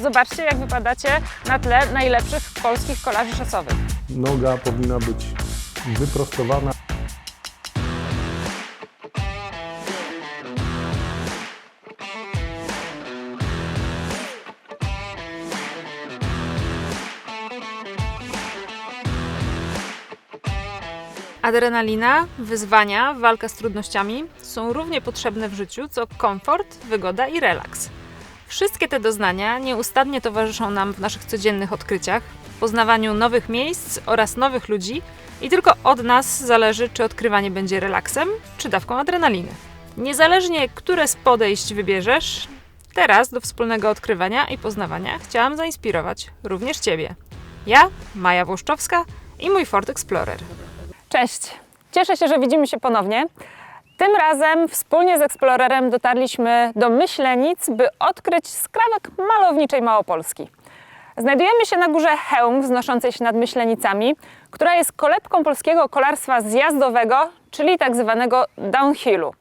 Zobaczcie, jak wypadacie na tle najlepszych polskich kolarzy szosowych. Noga powinna być wyprostowana. Adrenalina, wyzwania, walka z trudnościami są równie potrzebne w życiu, co komfort, wygoda i relaks. Wszystkie te doznania nieustannie towarzyszą nam w naszych codziennych odkryciach, poznawaniu nowych miejsc oraz nowych ludzi i tylko od nas zależy, czy odkrywanie będzie relaksem, czy dawką adrenaliny. Niezależnie, które z podejść wybierzesz, teraz do wspólnego odkrywania i poznawania chciałam zainspirować również Ciebie. Ja, Maja Włoszczowska i mój Ford Explorer. Cześć! Cieszę się, że widzimy się ponownie. Tym razem wspólnie z Explorerem dotarliśmy do Myślenic, by odkryć skrawek malowniczej Małopolski. Znajdujemy się na górze Chełm, wznoszącej się nad Myślenicami, która jest kolebką polskiego kolarstwa zjazdowego, czyli tak zwanego downhillu.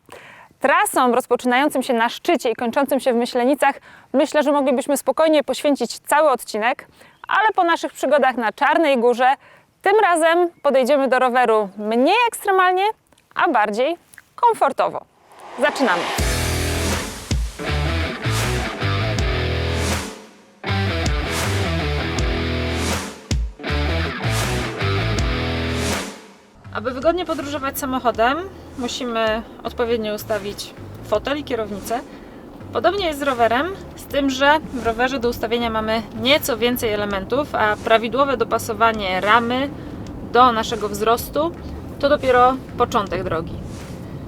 Trasą rozpoczynającym się na szczycie i kończącym się w Myślenicach myślę, że moglibyśmy spokojnie poświęcić cały odcinek, ale po naszych przygodach na Czarnej Górze tym razem podejdziemy do roweru mniej ekstremalnie, a bardziej komfortowo. Zaczynamy! Aby wygodnie podróżować samochodem, musimy odpowiednio ustawić fotel i kierownicę. Podobnie jest z rowerem, z tym, że w rowerze do ustawienia mamy nieco więcej elementów, a prawidłowe dopasowanie ramy do naszego wzrostu to dopiero początek drogi.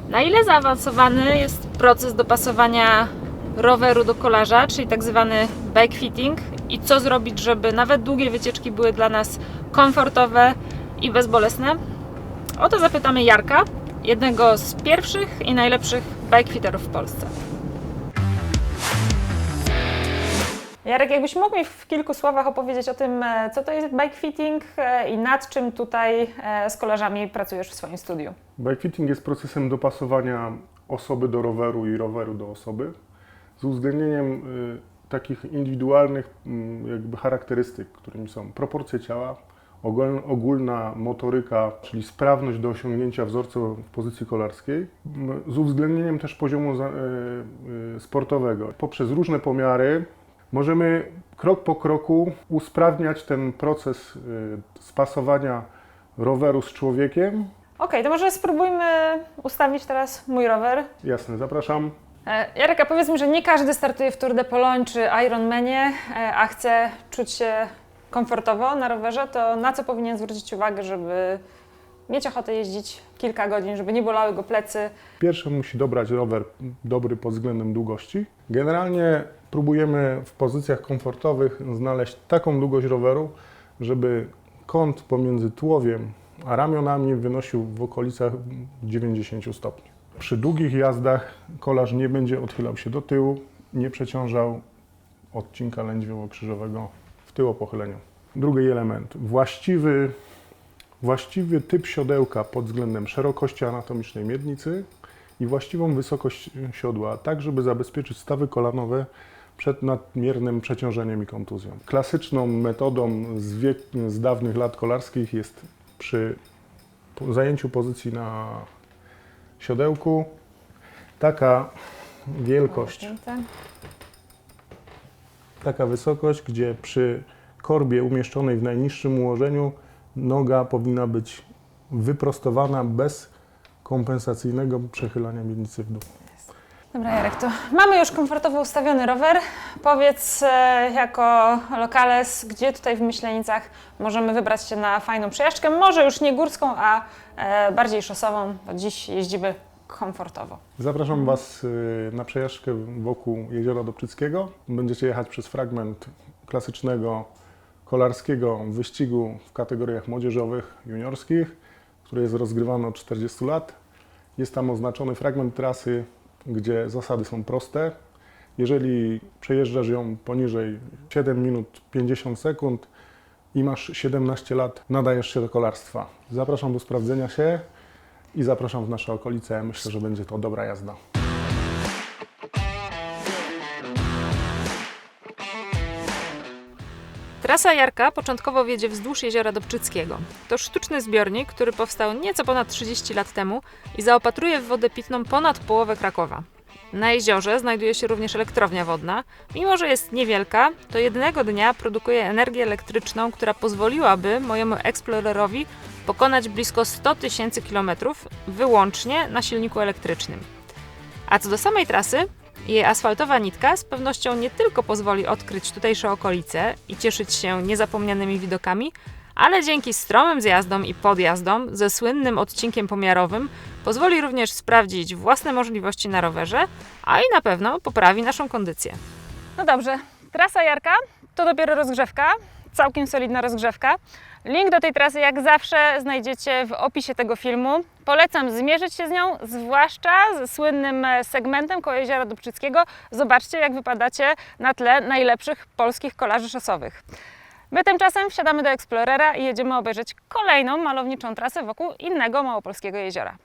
Na ile zaawansowany jest proces dopasowania roweru do kolarza, czyli tak zwany bike fitting, i co zrobić, żeby nawet długie wycieczki były dla nas komfortowe i bezbolesne? O to zapytamy Jarka, jednego z pierwszych i najlepszych bikefitterów w Polsce. Jarek, jakbyś mógł mi w kilku słowach opowiedzieć o tym, co to jest bikefitting i nad czym tutaj z kolarzami pracujesz w swoim studiu? Bikefitting jest procesem dopasowania osoby do roweru i roweru do osoby z uwzględnieniem takich indywidualnych jakby charakterystyk, którymi są proporcje ciała, ogólna motoryka, czyli sprawność do osiągnięcia wzorcu w pozycji kolarskiej, z uwzględnieniem też poziomu sportowego. Poprzez różne pomiary możemy krok po kroku usprawniać ten proces spasowania roweru z człowiekiem. Okej, to może spróbujmy ustawić teraz mój rower. Jasne, zapraszam. Jarek, a powiedz mi, że nie każdy startuje w Tour de Pologne czy Ironmanie, a chce czuć się komfortowo na rowerze, to na co powinien zwrócić uwagę, żeby mieć ochotę jeździć kilka godzin, żeby nie bolały go plecy? Pierwszy musi dobrać rower dobry pod względem długości. Generalnie próbujemy w pozycjach komfortowych znaleźć taką długość roweru, żeby kąt pomiędzy tułowiem a ramionami wynosił w okolicach 90 stopni. Przy długich jazdach kolarz nie będzie odchylał się do tyłu, nie przeciążał odcinka lędźwiowo-krzyżowego w tył o pochyleniu. Drugi element. Właściwy typ siodełka pod względem szerokości anatomicznej miednicy i właściwą wysokość siodła, tak żeby zabezpieczyć stawy kolanowe przed nadmiernym przeciążeniem i kontuzją. Klasyczną metodą z dawnych lat kolarskich jest przy zajęciu pozycji na siodełku taka wielkość, taka wysokość, gdzie przy korbie umieszczonej w najniższym ułożeniu noga powinna być wyprostowana bez kompensacyjnego przechylania miednicy w dół. Dobra, Jarek, to mamy już komfortowo ustawiony rower. Powiedz jako lokales, gdzie tutaj w Myślenicach możemy wybrać się na fajną przejażdżkę, może już nie górską, a bardziej szosową, bo dziś jeździmy komfortowo. Zapraszam Was na przejażdżkę wokół Jeziora Dobczyckiego. Będziecie jechać przez fragment klasycznego kolarskiego wyścigu w kategoriach młodzieżowych, juniorskich, który jest rozgrywany od 40 lat. Jest tam oznaczony fragment trasy, gdzie zasady są proste. Jeżeli przejeżdżasz ją poniżej 7 minut 50 sekund i masz 17 lat, nadajesz się do kolarstwa. Zapraszam do sprawdzenia się i zapraszam w nasze okolice. Myślę, że będzie to dobra jazda. Trasa Jarka początkowo wiedzie wzdłuż jeziora Dobczyckiego. To sztuczny zbiornik, który powstał nieco ponad 30 lat temu i zaopatruje w wodę pitną ponad połowę Krakowa. Na jeziorze znajduje się również elektrownia wodna. Mimo że jest niewielka, to jednego dnia produkuje energię elektryczną, która pozwoliłaby mojemu eksplorerowi pokonać blisko 100 000 kilometrów wyłącznie na silniku elektrycznym. A co do samej trasy, jej asfaltowa nitka z pewnością nie tylko pozwoli odkryć tutejsze okolice i cieszyć się niezapomnianymi widokami, ale dzięki stromym zjazdom i podjazdom ze słynnym odcinkiem pomiarowym pozwoli również sprawdzić własne możliwości na rowerze, a i na pewno poprawi naszą kondycję. No dobrze, trasa Jarka to dopiero rozgrzewka, całkiem solidna rozgrzewka. Link do tej trasy jak zawsze znajdziecie w opisie tego filmu. Polecam zmierzyć się z nią, zwłaszcza ze słynnym segmentem koło jeziora Dobczyckiego. Zobaczcie, jak wypadacie na tle najlepszych polskich kolarzy szosowych. My tymczasem wsiadamy do Explorera i jedziemy obejrzeć kolejną malowniczą trasę wokół innego małopolskiego jeziora.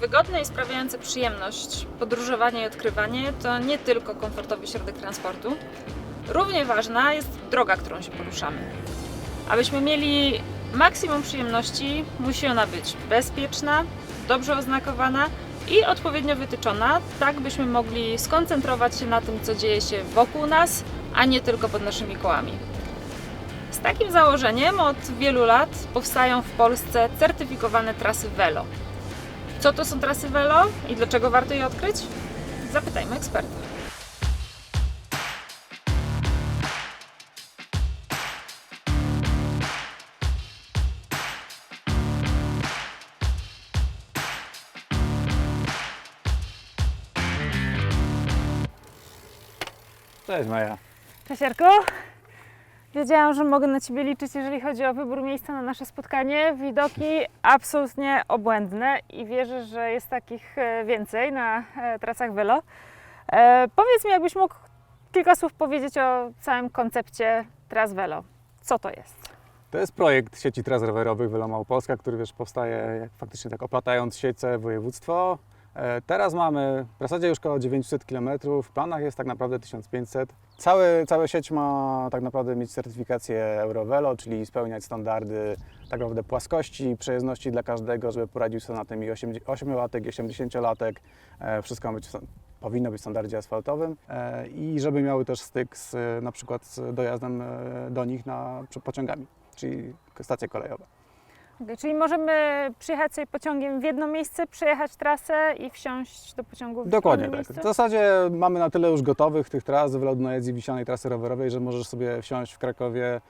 Wygodne i sprawiające przyjemność podróżowanie i odkrywanie to nie tylko komfortowy środek transportu. Równie ważna jest droga, którą się poruszamy. Abyśmy mieli maksimum przyjemności, musi ona być bezpieczna, dobrze oznakowana i odpowiednio wytyczona, tak byśmy mogli skoncentrować się na tym, co dzieje się wokół nas, a nie tylko pod naszymi kołami. Z takim założeniem od wielu lat powstają w Polsce certyfikowane trasy Velo. Co to są trasy Velo i dlaczego warto je odkryć? Zapytajmy eksperta. Cześć Maja. Cześć Jarku. Wiedziałam, że mogę na Ciebie liczyć, jeżeli chodzi o wybór miejsca na nasze spotkanie. Widoki absolutnie obłędne i wierzę, że jest takich więcej na trasach Velo. Powiedz mi, jakbyś mógł kilka słów powiedzieć o całym koncepcie tras Velo. Co to jest? To jest projekt sieci tras rowerowych Velo Małopolska, który faktycznie faktycznie tak oplatając sieć całe województwo. Teraz mamy w zasadzie już około 900 km, w planach jest tak naprawdę 1500. Cała sieć ma tak naprawdę mieć certyfikację Eurovelo, czyli spełniać standardy tak naprawdę płaskości, przejezdności dla każdego, żeby poradził sobie na tym i 8-latek, i 80-latek. Wszystko powinno być w standardzie asfaltowym i żeby miały też styk na przykład z dojazdem do nich pociągami, czyli stacje kolejowe. Okay, czyli możemy przyjechać sobie pociągiem w jedno miejsce, przejechać trasę i wsiąść do pociągu w Dokładnie innym tak. miejscu? W zasadzie mamy na tyle już gotowych tych tras Velo Dunajec i Wiślanej trasy rowerowej, że możesz sobie wsiąść w Krakowie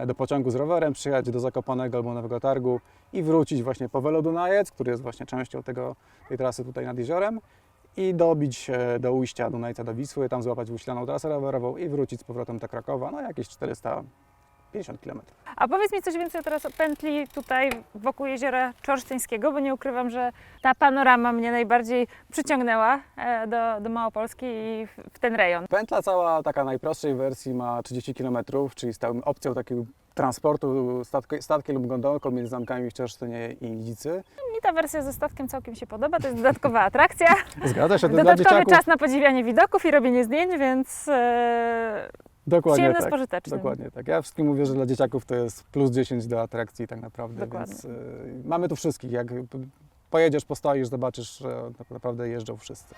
do pociągu z rowerem, przyjechać do Zakopanego albo Nowego Targu i wrócić właśnie po Velo Dunajec, który jest właśnie częścią tej trasy tutaj nad jeziorem i dobić do ujścia Dunajca do Wisły, tam złapać Wiślaną trasę rowerową i wrócić z powrotem do Krakowa, no jakieś 450 km. A powiedz mi coś więcej teraz o pętli tutaj wokół jeziora Czorsztyńskiego, bo nie ukrywam, że ta panorama mnie najbardziej przyciągnęła do Małopolski i w ten rejon. Pętla cała, taka najprostszej wersji, ma 30 km, czyli z tą opcją takiego transportu statkiem lub gondolką między zamkami w Czorsztynie i Lidzicy. Mi ta wersja ze statkiem całkiem się podoba, to jest dodatkowa atrakcja. Zgadza się, to dla Dodatkowy dzieciaków. czas na podziwianie widoków i robienie zdjęć, więc Dokładnie przyjemne tak. z pożytecznym. Dokładnie tak. Ja wszystkim mówię, że dla dzieciaków to jest plus 10 do atrakcji tak naprawdę, Dokładnie. więc mamy tu wszystkich. Jak pojedziesz, postoisz, zobaczysz, że tak naprawdę jeżdżą wszyscy.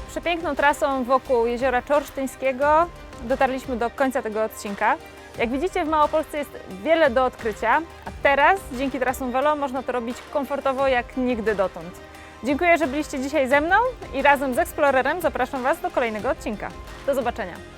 Przepiękną trasą wokół jeziora Czorsztyńskiego dotarliśmy do końca tego odcinka. Jak widzicie, w Małopolsce jest wiele do odkrycia, a teraz dzięki trasom Velo można to robić komfortowo jak nigdy dotąd. Dziękuję, że byliście dzisiaj ze mną i razem z Explorerem zapraszam Was do kolejnego odcinka. Do zobaczenia!